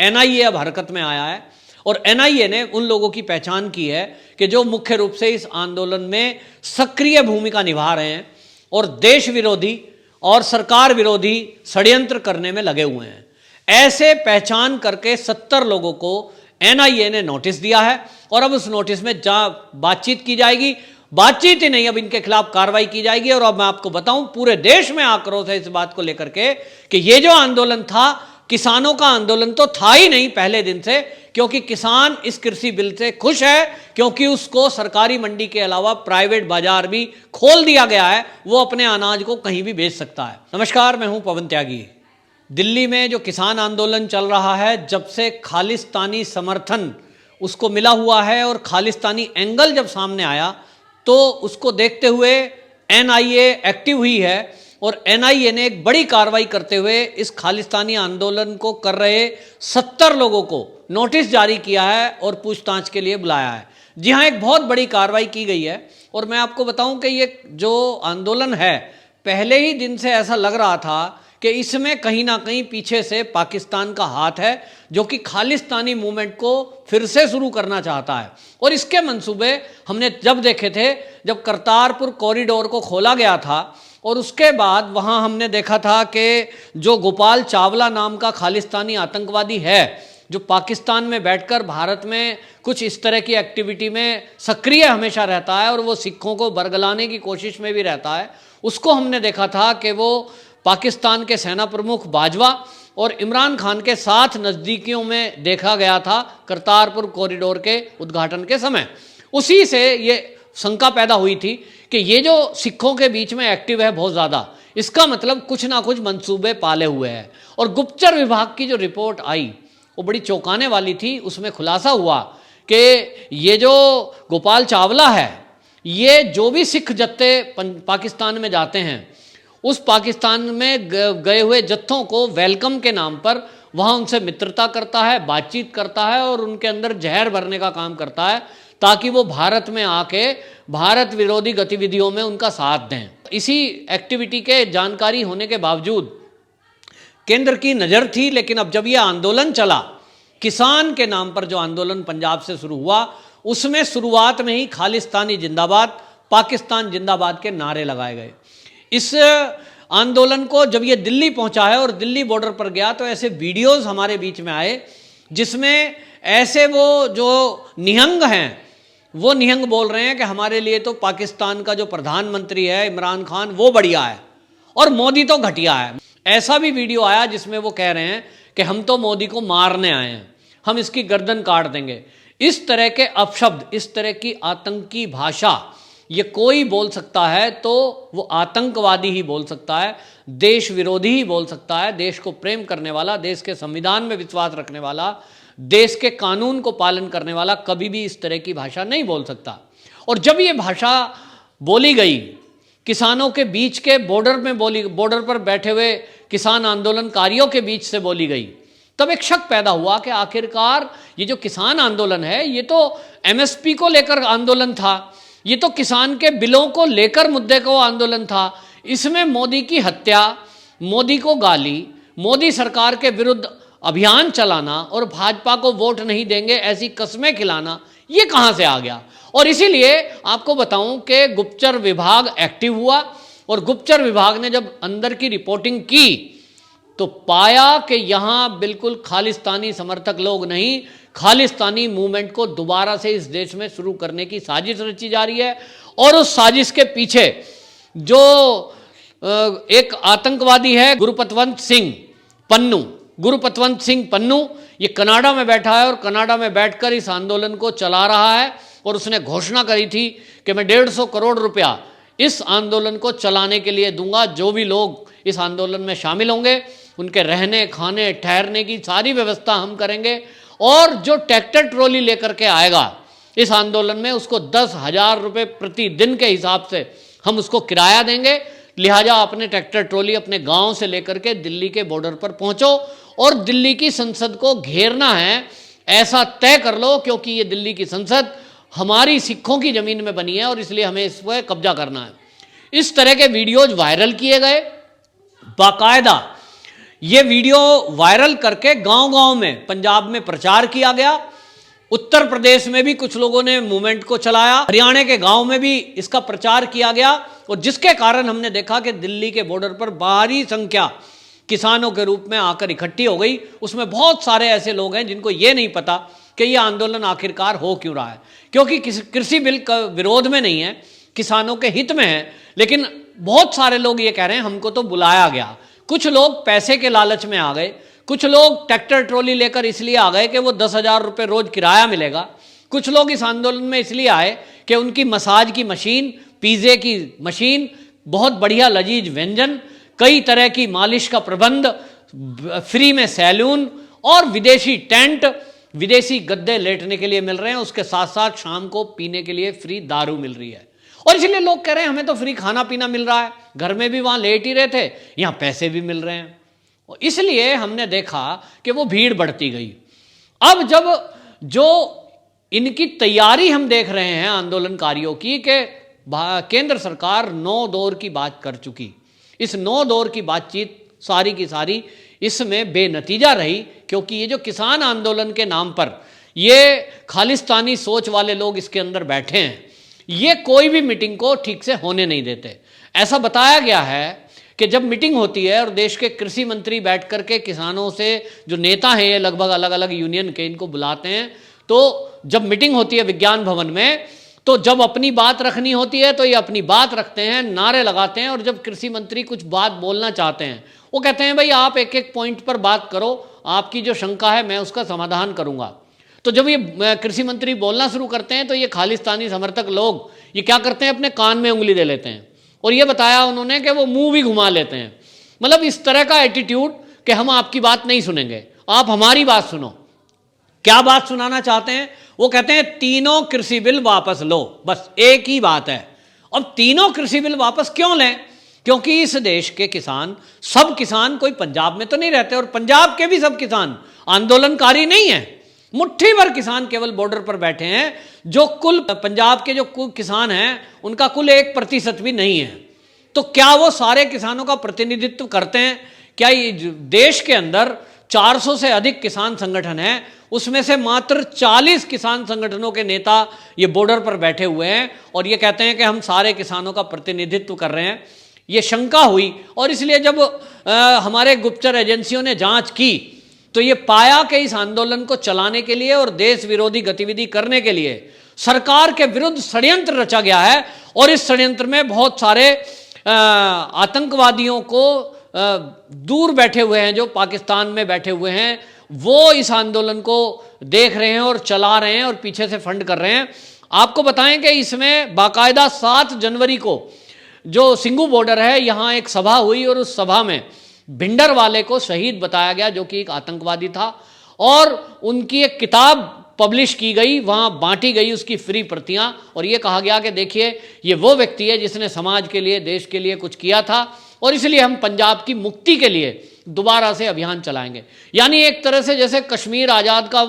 NIA अब हरकत में आया है और एनआईए ने उन लोगों की पहचान की है कि जो मुख्य रूप से इस आंदोलन में सक्रिय भूमिका निभा रहे हैं और देश विरोधी और सरकार विरोधी षड्यंत्र करने में लगे हुए हैं। ऐसे पहचान करके 70 लोगों को एनआईए ने नोटिस दिया है और अब उस नोटिस में बातचीत की जाएगी। बातचीत ही नहीं, अब इनके खिलाफ कार्रवाई की जाएगी। और अब मैं आपको बताऊं, पूरे देश में आक्रोश है इस बात को लेकर के कि ये जो आंदोलन था, किसानों का आंदोलन तो था ही नहीं पहले दिन से, क्योंकि किसान इस कृषि बिल से खुश है, क्योंकि उसको सरकारी मंडी के अलावा प्राइवेट बाजार भी खोल दिया गया है, वो अपने अनाज को कहीं भी बेच सकता है। नमस्कार, मैं हूं पवन त्यागी। दिल्ली में जो किसान आंदोलन चल रहा है, जब से खालिस्तानी समर्थन उसको मिला हुआ है और खालिस्तानी एंगल जब सामने आया, तो उसको देखते हुए एनआईए एक्टिव हुई है और एनआईए ने एक बड़ी कार्रवाई करते हुए इस खालिस्तानी आंदोलन को कर रहे 70 लोगों को नोटिस जारी किया है और पूछताछ के लिए बुलाया है। जी हाँ, एक बहुत बड़ी कार्रवाई की गई है। और मैं आपको बताऊं कि ये जो आंदोलन है, पहले ही दिन से ऐसा लग रहा था कि इसमें कहीं ना कहीं पीछे से पाकिस्तान का हाथ है, जो कि खालिस्तानी मूवमेंट को फिर से शुरू करना चाहता है। और इसके मंसूबे हमने जब देखे थे, जब करतारपुर कॉरिडोर को खोला गया था और उसके बाद वहां हमने देखा था कि जो गोपाल चावला नाम का खालिस्तानी आतंकवादी है, जो पाकिस्तान में बैठकर भारत में कुछ इस तरह की एक्टिविटी में सक्रिय हमेशा रहता है और वो सिखों को बरगलाने की कोशिश में भी रहता है, उसको हमने देखा था कि वो पाकिस्तान के सेना प्रमुख बाजवा और इमरान खान के साथ नज़दीकियों में देखा गया था करतारपुर कॉरिडोर के उद्घाटन के समय। उसी से ये शंका पैदा हुई थी कि ये जो सिखों के बीच में एक्टिव है बहुत ज़्यादा, इसका मतलब कुछ ना कुछ मंसूबे पाले हुए हैं। और गुप्तचर विभाग की जो रिपोर्ट आई वो बड़ी चौंकाने वाली थी। उसमें खुलासा हुआ कि ये जो गोपाल चावला है, ये जो भी सिख जत्थे पाकिस्तान में जाते हैं, उस पाकिस्तान में गए हुए जत्थों को वेलकम के नाम पर वहाँ उनसे मित्रता करता है, बातचीत करता है और उनके अंदर जहर भरने का काम करता है, ताकि वो भारत में आके भारत विरोधी गतिविधियों में उनका साथ दें। इसी एक्टिविटी के जानकारी होने के बावजूद केंद्र की नज़र थी। लेकिन अब जब ये आंदोलन चला, किसान के नाम पर जो आंदोलन पंजाब से शुरू हुआ, उसमें शुरुआत में ही खालिस्तानी जिंदाबाद, पाकिस्तान जिंदाबाद के नारे लगाए गए। इस आंदोलन को जब ये दिल्ली पहुंचा है और दिल्ली बॉर्डर पर गया, तो ऐसे वीडियोस हमारे बीच में आए जिसमें ऐसे वो जो निहंग हैं, वो निहंग बोल रहे हैं कि हमारे लिए तो पाकिस्तान का जो प्रधानमंत्री है इमरान खान, वो बढ़िया है और मोदी तो घटिया है। ऐसा भी वीडियो आया जिसमें वो कह रहे हैं कि हम तो मोदी को मारने आए हैं, हम इसकी गर्दन काट देंगे। इस तरह के अपशब्द, इस तरह की आतंकी भाषा ये कोई बोल सकता है तो वो आतंकवादी ही बोल सकता है, देश विरोधी ही बोल सकता है। देश को प्रेम करने वाला, देश के संविधान में विश्वास रखने वाला, देश के कानून को पालन करने वाला कभी भी इस तरह की भाषा नहीं बोल सकता। और जब ये भाषा बोली गई, किसानों के बीच के बॉर्डर पर बैठे हुए किसान आंदोलनकारियों के बीच से बोली गई, तब एक शक पैदा हुआ कि आखिरकार ये जो किसान आंदोलन है, ये तो एमएसपी को लेकर आंदोलन था, ये तो किसान के बिलों को लेकर मुद्दे को आंदोलन था। इसमें मोदी की हत्या, मोदी को गाली, मोदी सरकार के विरुद्ध अभियान चलाना और भाजपा को वोट नहीं देंगे ऐसी कस्में खिलाना, ये कहां से आ गया। और इसीलिए आपको बताऊं कि गुप्तचर विभाग एक्टिव हुआ और गुप्तचर विभाग ने जब अंदर की रिपोर्टिंग की तो पाया कि यहां बिल्कुल खालिस्तानी समर्थक लोग नहीं, खालिस्तानी मूवमेंट को दोबारा से इस देश में शुरू करने की साजिश रची जा रही है। और उस साजिश के पीछे जो एक आतंकवादी है गुरपतवंत सिंह पन्नू, ये कनाडा में बैठा है और कनाडा में बैठकर इस आंदोलन को चला रहा है। और उसने घोषणा करी थी कि मैं 150 करोड़ रुपया इस आंदोलन को चलाने के लिए दूंगा। जो भी लोग इस आंदोलन में शामिल होंगे, उनके रहने, खाने, ठहरने की सारी व्यवस्था हम करेंगे। और जो ट्रैक्टर ट्रॉली लेकर के आएगा इस आंदोलन में, उसको 10,000 रुपये प्रतिदिन के हिसाब से हम उसको किराया देंगे। लिहाजा अपने ट्रैक्टर ट्रॉली अपने गांव से लेकर के दिल्ली के बॉर्डर पर पहुंचो और दिल्ली की संसद को घेरना है, ऐसा तय कर लो, क्योंकि ये दिल्ली की संसद हमारी सिखों की ज़मीन में बनी है और इसलिए हमें इस पर कब्जा करना है। इस तरह के वीडियोज वायरल किए गए। बाकायदा ये वीडियो वायरल करके गांव-गांव में पंजाब में प्रचार किया गया। उत्तर प्रदेश में भी कुछ लोगों ने मूवमेंट को चलाया, हरियाणा के गांव में भी इसका प्रचार किया गया और जिसके कारण हमने देखा कि दिल्ली के बॉर्डर पर भारी संख्या किसानों के रूप में आकर इकट्ठी हो गई। उसमें बहुत सारे ऐसे लोग हैं जिनको ये नहीं पता कि ये आंदोलन आखिरकार हो क्यों रहा है, क्योंकि कृषि बिल का विरोध में नहीं है, किसानों के हित में है। लेकिन बहुत सारे लोग ये कह रहे हैं हमको तो बुलाया गया। कुछ लोग पैसे के लालच में आ गए, कुछ लोग ट्रैक्टर ट्रॉली लेकर इसलिए आ गए कि वो 10,000 रुपये रोज किराया मिलेगा। कुछ लोग इस आंदोलन में इसलिए आए कि उनकी मसाज की मशीन, पिज़्ज़े की मशीन, बहुत बढ़िया लजीज व्यंजन, कई तरह की मालिश का प्रबंध, फ्री में सैलून और विदेशी टेंट, विदेशी गद्दे लेटने के लिए मिल रहे हैं। उसके साथ साथ शाम को पीने के लिए फ्री दारू मिल रही है और इसलिए लोग कह रहे हैं हमें तो फ्री खाना पीना मिल रहा है, घर में भी वहां लेट ही रहे थे, यहां पैसे भी मिल रहे हैं। और इसलिए हमने देखा कि वो भीड़ बढ़ती गई। अब जब जो इनकी तैयारी हम देख रहे हैं आंदोलनकारियों की कि केंद्र सरकार 9 दौर की बात कर चुकी, इस 9 दौर की बातचीत सारी की सारी इसमें बेनतीजा रही, क्योंकि ये जो किसान आंदोलन के नाम पर ये खालिस्तानी सोच वाले लोग इसके अंदर बैठे हैं, ये कोई भी मीटिंग को ठीक से होने नहीं देते। ऐसा बताया गया है कि जब मीटिंग होती है और देश के कृषि मंत्री बैठ करके किसानों से, जो नेता हैं ये लगभग अलग अलग यूनियन के, इनको बुलाते हैं, तो जब मीटिंग होती है विज्ञान भवन में, तो जब अपनी बात रखनी होती है तो ये अपनी बात रखते हैं, नारे लगाते हैं, और जब कृषि मंत्री कुछ बात बोलना चाहते हैं वो कहते हैं भाई आप एक एक पॉइंट पर बात करो, आपकी जो शंका है मैं उसका समाधान करूंगा। तो जब ये कृषि मंत्री बोलना शुरू करते हैं तो ये खालिस्तानी समर्थक लोग ये क्या करते हैं, अपने कान में उंगली दे लेते हैं और ये बताया उन्होंने कि वो मुंह भी घुमा लेते हैं। मतलब इस तरह का एटीट्यूड कि हम आपकी बात नहीं सुनेंगे, आप हमारी बात सुनो। क्या बात सुनाना चाहते हैं? वो कहते हैं तीनों कृषि बिल वापस लो, बस एक ही बात है। अब तीनों कृषि बिल वापस क्यों लें? क्योंकि इस देश के किसान, सब किसान कोई पंजाब में तो नहीं रहते और पंजाब के भी सब किसान आंदोलनकारी नहीं है। मुट्ठी भर किसान केवल बॉर्डर पर बैठे हैं, जो कुल पंजाब के जो कुल किसान हैं उनका कुल 1% भी नहीं है। तो क्या वो सारे किसानों का प्रतिनिधित्व करते हैं? क्या ये देश के अंदर 400 से अधिक किसान संगठन हैं, उसमें से मात्र 40 किसान संगठनों के नेता ये बॉर्डर पर बैठे हुए हैं और ये कहते हैं कि हम सारे किसानों का प्रतिनिधित्व कर रहे हैं। ये शंका हुई और इसलिए जब हमारे गुप्तचर एजेंसियों ने जांच की तो ये पाया कि इस आंदोलन को चलाने के लिए और देश विरोधी गतिविधि करने के लिए सरकार के विरुद्ध षड्यंत्र रचा गया है और इस षड्यंत्र में बहुत सारे आतंकवादियों को दूर बैठे हुए हैं, जो पाकिस्तान में बैठे हुए हैं, वो इस आंदोलन को देख रहे हैं और चला रहे हैं और पीछे से फंड कर रहे हैं। आपको बताएं कि इसमें बाकायदा 7 जनवरी को जो सिंघू बॉर्डर है यहाँ एक सभा हुई और उस सभा में भिंडर वाले को शहीद बताया गया, जो कि एक आतंकवादी था, और उनकी एक किताब पब्लिश की गई, वहाँ बांटी गई उसकी फ्री प्रतियां, और ये कहा गया कि देखिए ये वो व्यक्ति है जिसने समाज के लिए, देश के लिए कुछ किया था और इसलिए हम पंजाब की मुक्ति के लिए दोबारा से अभियान चलाएंगे। यानी एक तरह से जैसे कश्मीर आज़ाद का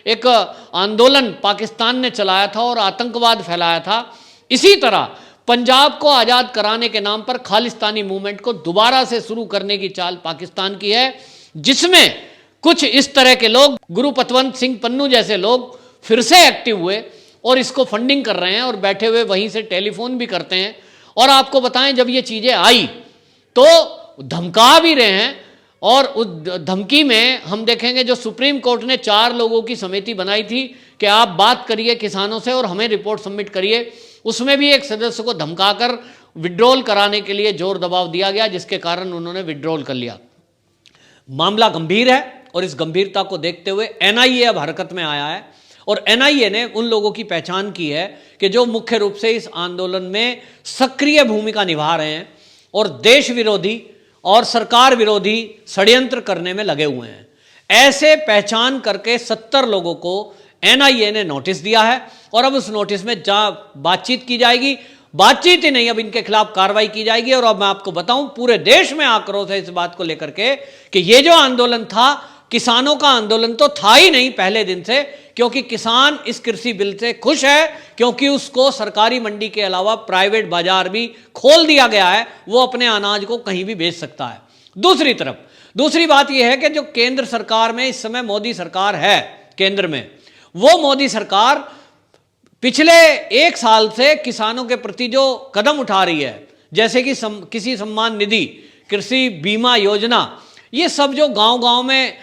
एक आंदोलन पाकिस्तान ने चलाया था और आतंकवाद फैलाया था, इसी तरह पंजाब को आज़ाद कराने के नाम पर खालिस्तानी मूवमेंट को दोबारा से शुरू करने की चाल पाकिस्तान की है, जिसमें कुछ इस तरह के लोग, गुरु पतवंत सिंह पन्नू जैसे लोग फिर से एक्टिव हुए और इसको फंडिंग कर रहे हैं और बैठे हुए वहीं से टेलीफोन भी करते हैं। और आपको बताएं जब ये चीज़ें आई तो धमका भी रहे हैं और उस धमकी में हम देखेंगे जो सुप्रीम कोर्ट ने 4 लोगों की समिति बनाई थी कि आप बात करिए किसानों से और हमें रिपोर्ट सबमिट करिए, उसमें भी एक सदस्य को धमकाकर विड्रॉल कराने के लिए जोर दबाव दिया गया, जिसके कारण उन्होंने विड्रॉल कर लिया। मामला गंभीर है और इस गंभीरता को देखते हुए एनआईए अब हरकत में आया है और एनआईए ने उन लोगों की पहचान की है कि जो मुख्य रूप से इस आंदोलन में सक्रिय भूमिका निभा रहे हैं और देश विरोधी और सरकार विरोधी षड्यंत्र करने में लगे हुए हैं। ऐसे पहचान करके 70 लोगों को एनआईए ने नोटिस दिया है और अब उस नोटिस में बातचीत की जाएगी। बातचीत ही नहीं, अब इनके खिलाफ कार्रवाई की जाएगी। और अब मैं आपको बताऊं, पूरे देश में आक्रोश है इस बात को लेकर के कि ये जो आंदोलन था, किसानों का आंदोलन तो था ही नहीं पहले दिन से, क्योंकि किसान इस कृषि बिल से खुश है, क्योंकि उसको सरकारी मंडी के अलावा प्राइवेट बाजार भी खोल दिया गया है, वो अपने अनाज को कहीं भी बेच सकता है। दूसरी तरफ दूसरी बात यह है कि जो केंद्र सरकार में इस समय मोदी सरकार है, केंद्र में, वो मोदी सरकार पिछले 1 साल से किसानों के प्रति जो कदम उठा रही है, जैसे कि किसी सम्मान निधि, कृषि बीमा योजना, ये सब जो गांव-गांव में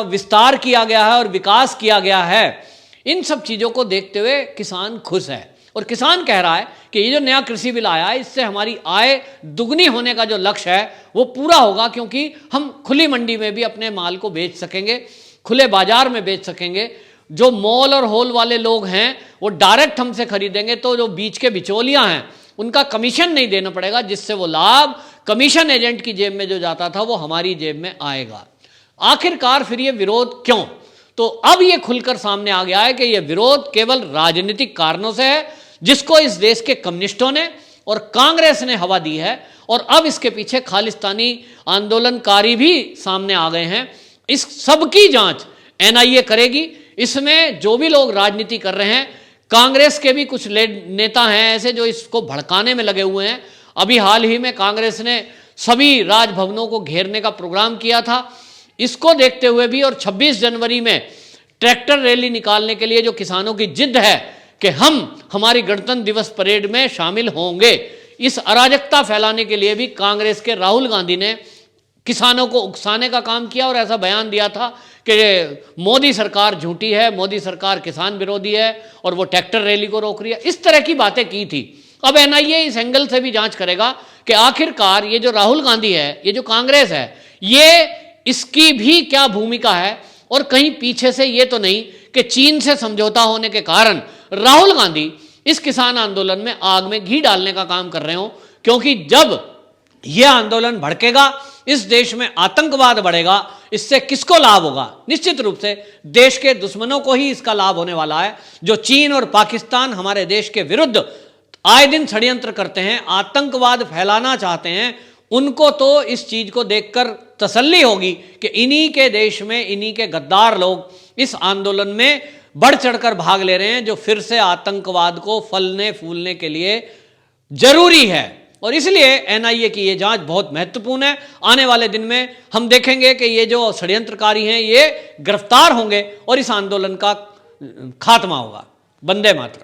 विस्तार किया गया है और विकास किया गया है, इन सब चीज़ों को देखते हुए किसान खुश है। और किसान कह रहा है कि ये जो नया कृषि बिल आया है, इससे हमारी आय दुगनी होने का जो लक्ष्य है वो पूरा होगा, क्योंकि हम खुली मंडी में भी अपने माल को बेच सकेंगे, खुले बाजार में बेच सकेंगे। जो मॉल और होल वाले लोग हैं वो डायरेक्ट हमसे खरीदेंगे, तो जो बीच के बिचौलियां हैं उनका कमीशन नहीं देना पड़ेगा, जिससे वो लाभ कमीशन एजेंट की जेब में जो जाता था वो हमारी जेब में आएगा। आखिरकार फिर ये विरोध क्यों? तो अब ये खुलकर सामने आ गया है कि ये विरोध केवल राजनीतिक कारणों से है, जिसको इस देश के कम्युनिस्टों ने और कांग्रेस ने हवा दी है, और अब इसके पीछे खालिस्तानी आंदोलनकारी भी सामने आ गए हैं। इस सब की जांच एनआईए करेगी। इसमें जो भी लोग राजनीति कर रहे हैं, कांग्रेस के भी कुछ नेता हैं ऐसे जो इसको भड़काने में लगे हुए हैं। अभी हाल ही में कांग्रेस ने सभी राजभवनों को घेरने का प्रोग्राम किया था। इसको देखते हुए भी और 26 जनवरी में ट्रैक्टर रैली निकालने के लिए जो किसानों की जिद है कि हम हमारी गणतंत्र दिवस परेड में शामिल होंगे, इस अराजकता फैलाने के लिए भी कांग्रेस के राहुल गांधी ने किसानों को उकसाने का काम किया और ऐसा बयान दिया था कि मोदी सरकार झूठी है, मोदी सरकार किसान विरोधी है और वो ट्रैक्टर रैली को रोक रही है। इस तरह की बातें की थी। अब एनआईए इस एंगल से भी जांच करेगा कि आखिरकार ये जो राहुल गांधी है, ये जो कांग्रेस है, ये इसकी भी क्या भूमिका है, और कहीं पीछे से ये तो नहीं कि चीन से समझौता होने के कारण राहुल गांधी इस किसान आंदोलन में आग में घी डालने का काम कर रहे हो। क्योंकि जब यह आंदोलन भड़केगा, इस देश में आतंकवाद बढ़ेगा, इससे किसको लाभ होगा? निश्चित रूप से देश के दुश्मनों को ही इसका लाभ होने वाला है। जो चीन और पाकिस्तान हमारे देश के विरुद्ध आए दिन षड्यंत्र करते हैं, आतंकवाद फैलाना चाहते हैं, उनको तो इस चीज को देखकर तसल्ली होगी कि इन्हीं के देश में इन्हीं के गद्दार लोग इस आंदोलन में बढ़ चढ़कर भाग ले रहे हैं, जो फिर से आतंकवाद को फलने फूलने के लिए जरूरी है। और इसलिए एनआईए की ये जांच बहुत महत्वपूर्ण है। आने वाले दिन में हम देखेंगे कि ये जो षड्यंत्रकारी हैं ये गिरफ्तार होंगे और इस आंदोलन का खात्मा होगा। वंदे मातरम।